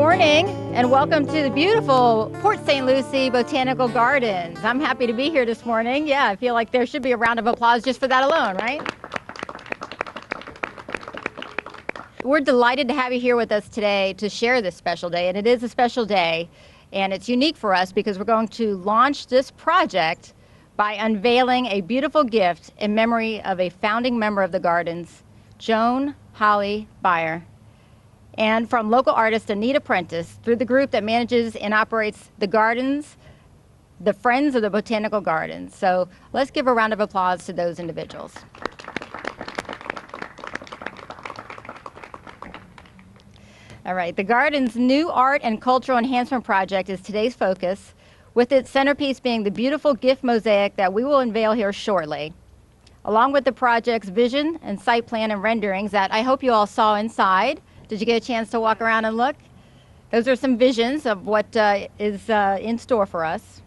morning and welcome to the beautiful Port St. Lucie Botanical Gardens. I'm happy to be here this morning. Yeah, I feel like there should be a round of applause just for that alone, right? We're delighted to have you here with us today to share this special day, and it is a special day, and it's unique for us because we're going to launch this project by unveiling a beautiful gift in memory of a founding member of the Gardens, Joan Holly Beyer, and from local artist Anita Prentice through the group that manages and operates the gardens, the Friends of the Botanical Gardens. So let's give a round of applause to those individuals. All right, the Gardens' new Art and Cultural Enhancement Project is today's focus, with its centerpiece being the beautiful gift mosaic that we will unveil here shortly, along with the project's vision and site plan and renderings that I hope you all saw inside. Did you get a chance to walk around and look? Those are some visions of what is in store for us.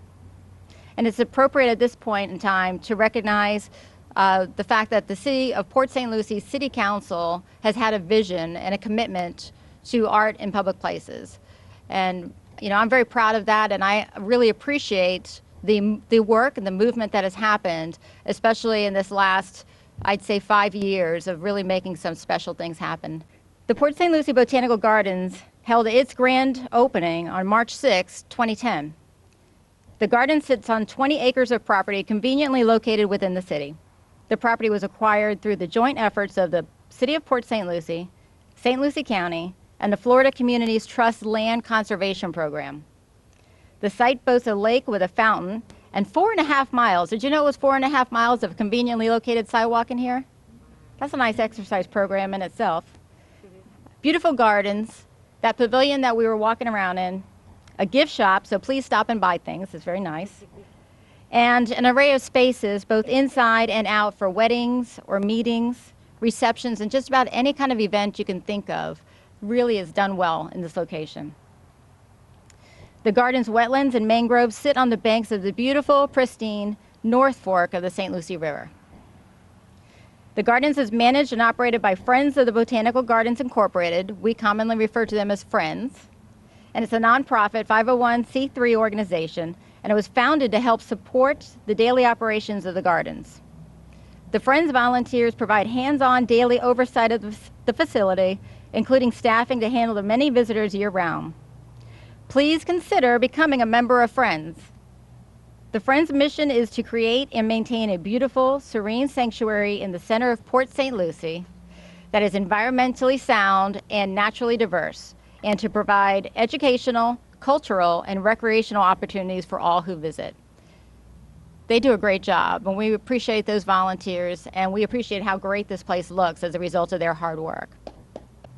And it's appropriate at this point in time to recognize the fact that the City of Port St. Lucie City Council has had a vision and a commitment to art in public places. And I'm very proud of that, and I really appreciate the work and the movement that has happened, especially in this last, I'd say, 5 years of really making some special things happen. The Port St. Lucie Botanical Gardens held its grand opening on March 6, 2010. The garden sits on 20 acres of property conveniently located within the city. The property was acquired through the joint efforts of the City of Port St. Lucie County, and the Florida Communities Trust Land Conservation Program. The site boasts a lake with a fountain and 4.5 miles. Did you know it was 4.5 miles of conveniently located sidewalk in here? That's a nice exercise program in itself. Beautiful gardens, that pavilion that we were walking around in, a gift shop, so please stop and buy things, it's very nice, and an array of spaces both inside and out for weddings or meetings, receptions, and just about any kind of event you can think of. Really is done well in this location. The garden's wetlands and mangroves sit on the banks of the beautiful, pristine North Fork of the St. Lucie River. The Gardens is managed and operated by Friends of the Botanical Gardens Incorporated. We commonly refer to them as Friends. And it's a nonprofit 501c3 organization, and it was founded to help support the daily operations of the gardens. The Friends volunteers provide hands-on daily oversight of the facility, including staffing to handle the many visitors year-round. Please consider becoming a member of Friends. The Friends' mission is to create and maintain a beautiful, serene sanctuary in the center of Port St. Lucie that is environmentally sound and naturally diverse, and to provide educational, cultural, and recreational opportunities for all who visit. They do a great job, and we appreciate those volunteers, and we appreciate how great this place looks as a result of their hard work.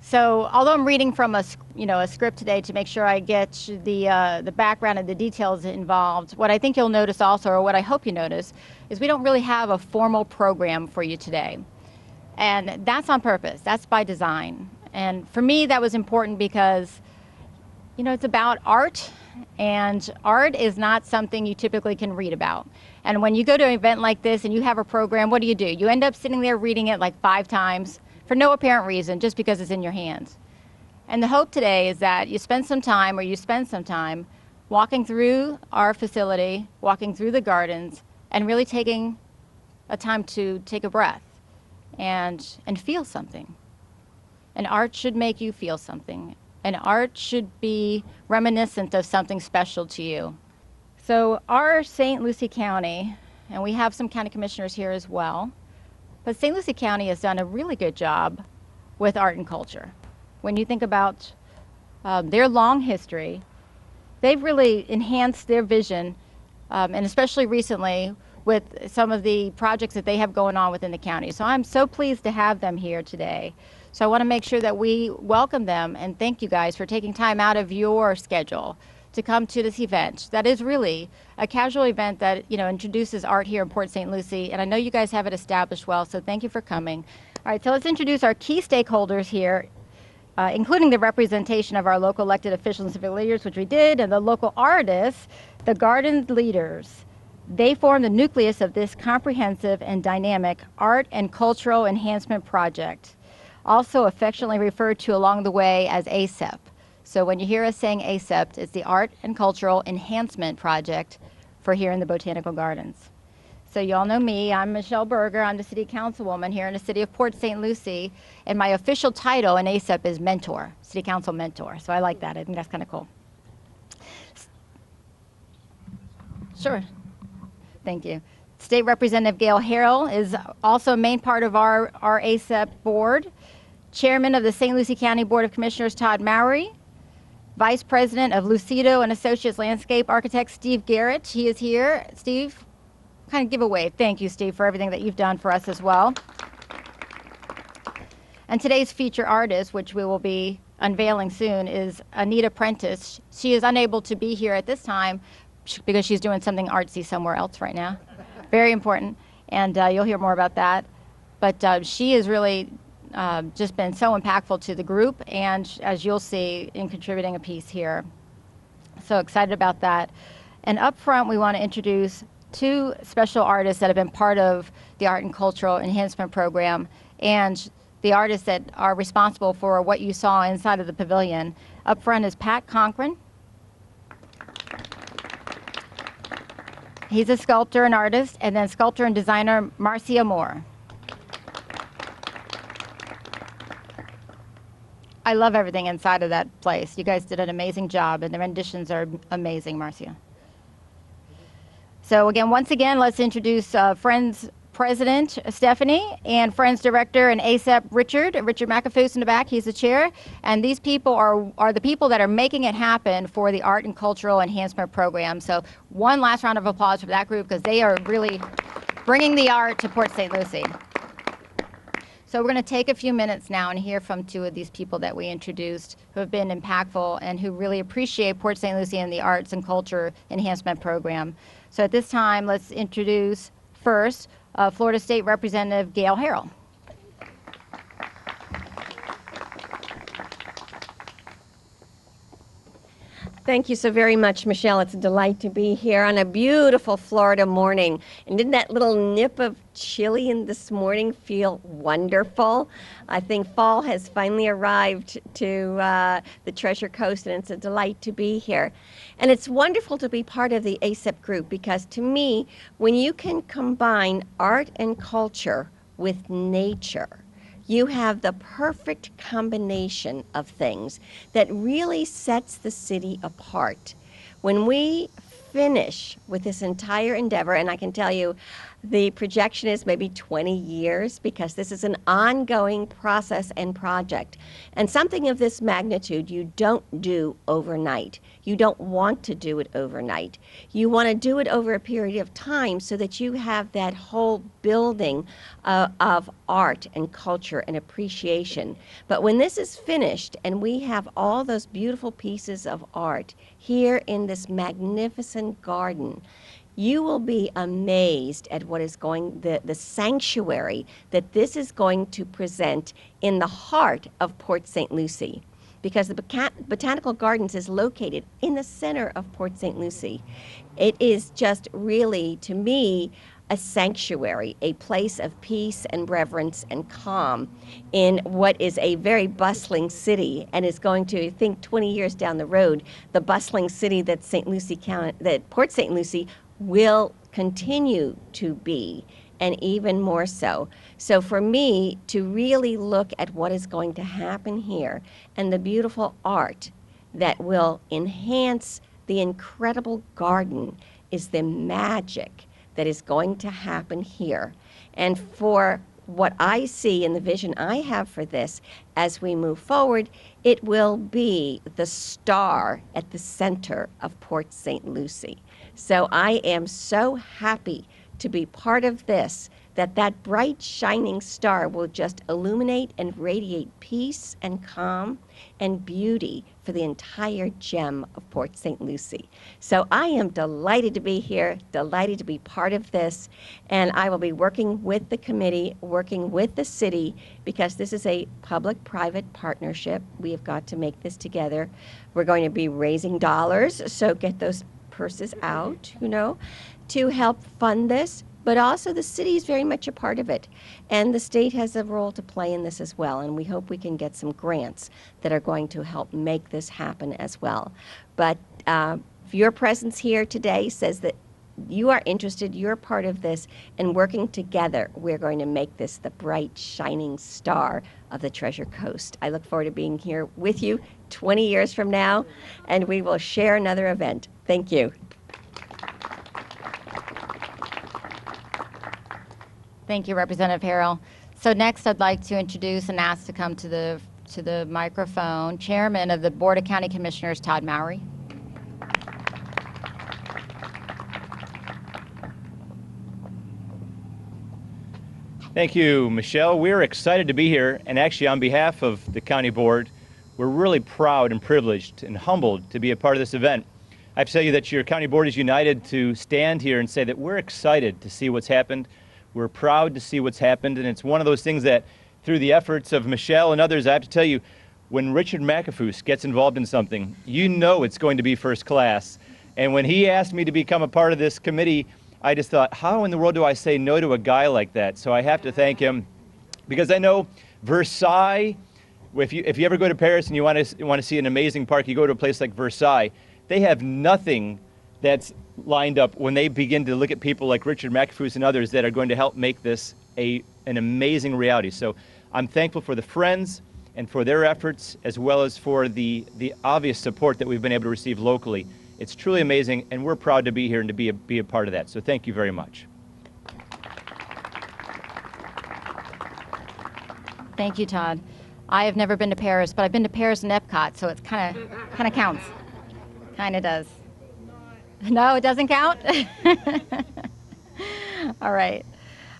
So, although I'm reading from a script today to make sure I get the background and the details involved, what I think you'll notice also, or what I hope you notice, is we don't really have a formal program for you today. And that's on purpose. That's by design. And for me, that was important because, it's about art, and art is not something you typically can read about. And when you go to an event like this and you have a program, what do? You end up sitting there reading it like 5 times. For no apparent reason, just because it's in your hands. And the hope today is that you spend some time walking through our facility, walking through the gardens, and really taking a time to take a breath and feel something. And art should make you feel something. And art should be reminiscent of something special to you. So our St. Lucie County, and we have some county commissioners here as well, but St. Lucie County has done a really good job with art and culture. When you think about their long history, they've really enhanced their vision, and especially recently with some of the projects that they have going on within the county. So I'm so pleased to have them here today. So I want to make sure that we welcome them and thank you guys for taking time out of your schedule to come to this event. That is really a casual event that introduces art here in Port St. Lucie, and I know you guys have it established well, so thank you for coming. All right, so let's introduce our key stakeholders here, including the representation of our local elected officials and civic leaders, which we did, and the local artists, the garden leaders. They form the nucleus of this comprehensive and dynamic Art and Cultural Enhancement Project, also affectionately referred to along the way as ACEP. So when you hear us saying ACEPT, it's the Art and Cultural Enhancement Project for here in the Botanical Gardens. So you all know me, I'm Michelle Berger, I'm the City Councilwoman here in the City of Port St. Lucie, and my official title in ACEP is Mentor, City Council Mentor. So I like that, I think that's kind of cool. Sure, thank you. State Representative Gayle Harrell is also a main part of our ACEP board. Chairman of the St. Lucie County Board of Commissioners, Tod Mowery. Vice President of Lucie Co and Associates Landscape Architect, Steve Garrett. He is here. Steve, kind of give a wave. Thank you, Steve, for everything that you've done for us as well. And today's feature artist, which we will be unveiling soon, is Anita Prentice. She is unable to be here at this time because she's doing something artsy somewhere else right now. Very important, and you'll hear more about that. But she has really just been so impactful to the group, and as you'll see, in contributing a piece here. So excited about that. And up front, we want to introduce two special artists that have been part of the Art and Cultural Enhancement Program, and the artists that are responsible for what you saw inside of the pavilion. Up front is Pat Conkran. He's a sculptor and artist, and then sculptor and designer Marcia Moore. I love everything inside of that place. You guys did an amazing job, and the renditions are amazing, Marcia. So again, once again, let's introduce Friends President Stephanie and Friends Director and ACEP Richard McAfoose in the back. He's the chair. And these people are the people that are making it happen for the Art and Cultural Enhancement Program. So one last round of applause for that group, because they are really bringing the art to Port St. Lucie. So we're going to take a few minutes now and hear from two of these people that we introduced who have been impactful and who really appreciate Port St. Lucie and the Arts and Culture Enhancement Program. So at this time, let's introduce first Florida State Representative Gayle Harrell. Thank you so very much, Michelle. It's a delight to be here on a beautiful Florida morning. And didn't that little nip of chilly in this morning feel wonderful? I think fall has finally arrived to the Treasure Coast, and it's a delight to be here. And it's wonderful to be part of the ACEP group, because to me, when you can combine art and culture with nature, you have the perfect combination of things that really sets the city apart. When we finish with this entire endeavor, and I can tell you the projection is maybe 20 years, because this is an ongoing process and project. And something of this magnitude you don't do overnight. You don't want to do it overnight. You want to do it over a period of time so that you have that whole building of art and culture and appreciation. But when this is finished and we have all those beautiful pieces of art here in this magnificent garden, you will be amazed at what is the sanctuary that this is going to present in the heart of Port St. Lucie. Because the Botanical Gardens is located in the center of Port St. Lucie. It is just really, to me, a sanctuary, a place of peace and reverence and calm in what is a very bustling city, and is going to, I think, 20 years down the road, the bustling city that Port St. Lucie will continue to be, and even more so. So for me, to really look at what is going to happen here and the beautiful art that will enhance the incredible garden is the magic that is going to happen here. And for what I see in the vision I have for this as we move forward, it will be the star at the center of Port St. Lucie. So I am so happy to be part of this, that bright shining star will just illuminate and radiate peace and calm and beauty for the entire gem of Port St. Lucie. So I am delighted to be here, delighted to be part of this, and I will be working with the committee, working with the city, because this is a public-private partnership. We have got to make this together. We're going to be raising dollars, so get those purses out, to help fund this. But also the city is very much a part of it. And the state has a role to play in this as well. And we hope we can get some grants that are going to help make this happen as well. But your presence here today says that you are interested, you're part of this, and working together, we're going to make this the bright, shining star of the Treasure Coast. I look forward to being here with you 20 years from now, and we will share another event. Thank you. Thank you, Representative Harrell. So next, I'd like to introduce and ask to come to the microphone, Chairman of the Board of County Commissioners, Tod Mowery. Thank you, Michelle. We're excited to be here, and actually on behalf of the County Board, we're really proud and privileged and humbled to be a part of this event. I have to tell you that your County Board is united to stand here and say that we're excited to see what's happened. We're proud to see what's happened, and it's one of those things that through the efforts of Michelle and others, I have to tell you, when Richard McAfoose gets involved in something, you know it's going to be first class. And when he asked me to become a part of this committee, I just thought, how in the world do I say no to a guy like that? So I have to thank him, because I know Versailles, if you ever go to Paris and you want to see an amazing park, you go to a place like Versailles, they have nothing that's lined up when they begin to look at people like Richard McAfoose and others that are going to help make this an amazing reality. So I'm thankful for the Friends and for their efforts, as well as for the obvious support that we've been able to receive locally. It's truly amazing, and we're proud to be here and to be a part of that. So thank you very much. Thank you, Tod. I have never been to Paris, but I've been to Paris and Epcot, so it kind of counts. Kind of does. No, it doesn't count? All right.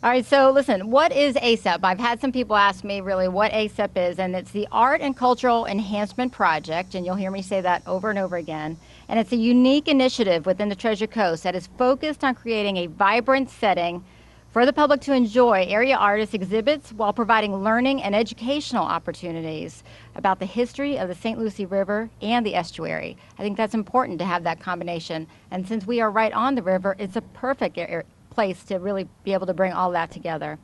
All right, so listen, what is ACEP? I've had some people ask me really what ACEP is, and it's the Art and Cultural Enhancement Project, and you'll hear me say that over and over again. And it's a unique initiative within the Treasure Coast that is focused on creating a vibrant setting for the public to enjoy area artist exhibits while providing learning and educational opportunities about the history of the St. Lucie River and the estuary. I think that's important to have that combination. And since we are right on the river, it's a perfect place to really be able to bring all that together.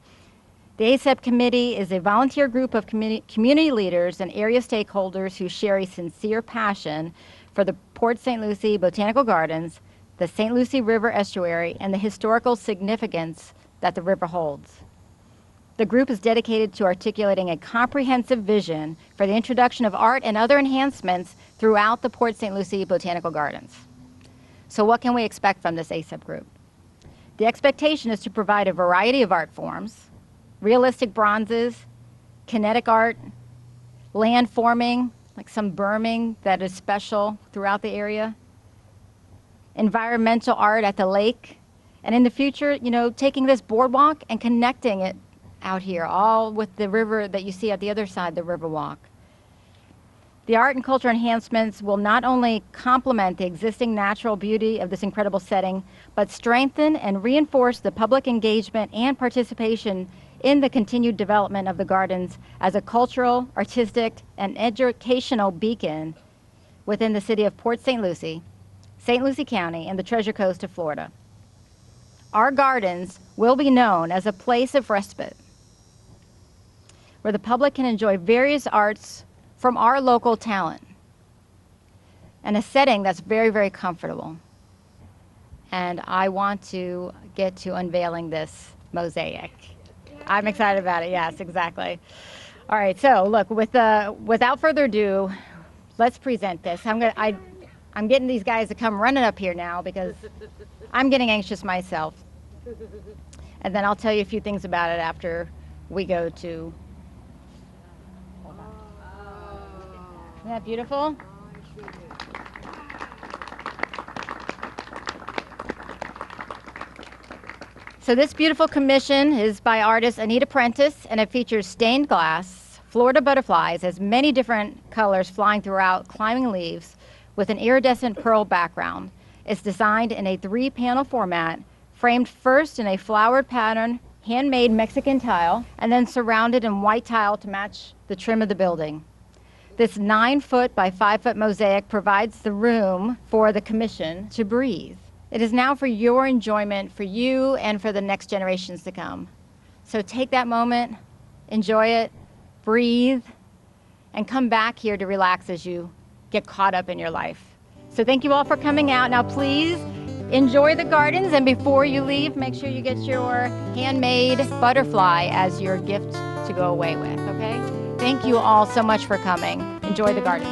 The ACEP committee is a volunteer group of community leaders and area stakeholders who share a sincere passion for the Port St. Lucie Botanical Gardens, the St. Lucie River estuary, and the historical significance that the river holds. The group is dedicated to articulating a comprehensive vision for the introduction of art and other enhancements throughout the Port St. Lucie Botanical Gardens. So what can we expect from this ACEP group? The expectation is to provide a variety of art forms, realistic bronzes, kinetic art, land forming, like some berming that is special throughout the area, environmental art at the lake, and in the future, taking this boardwalk and connecting it out here, all with the river that you see at the other side, the Riverwalk. The art and culture enhancements will not only complement the existing natural beauty of this incredible setting, but strengthen and reinforce the public engagement and participation in the continued development of the gardens as a cultural, artistic, and educational beacon within the city of Port St. Lucie, St. Lucie County, and the Treasure Coast of Florida. Our gardens will be known as a place of respite, where the public can enjoy various arts from our local talent, and a setting that's very, very comfortable. And I want to get to unveiling this mosaic. I'm excited about it, yes, exactly. All right, so look, without further ado, let's present this. I'm getting these guys to come running up here now because I'm getting anxious myself. And then I'll tell you a few things about it after we go to... Isn't that beautiful? So this beautiful commission is by artist Anita Prentice, and it features stained glass, Florida butterflies as many different colors flying throughout climbing leaves with an iridescent pearl background. It's designed in a 3-panel format, framed first in a flowered pattern, handmade Mexican tile, and then surrounded in white tile to match the trim of the building. This 9-foot by 5-foot mosaic provides the room for the commission to breathe. It is now for your enjoyment, for you and for the next generations to come. So take that moment, enjoy it, breathe, and come back here to relax as you get caught up in your life. So thank you all for coming out. Now please enjoy the gardens, and before you leave, make sure you get your handmade butterfly as your gift to go away with, okay? Thank you all so much for coming. Enjoy the gardens.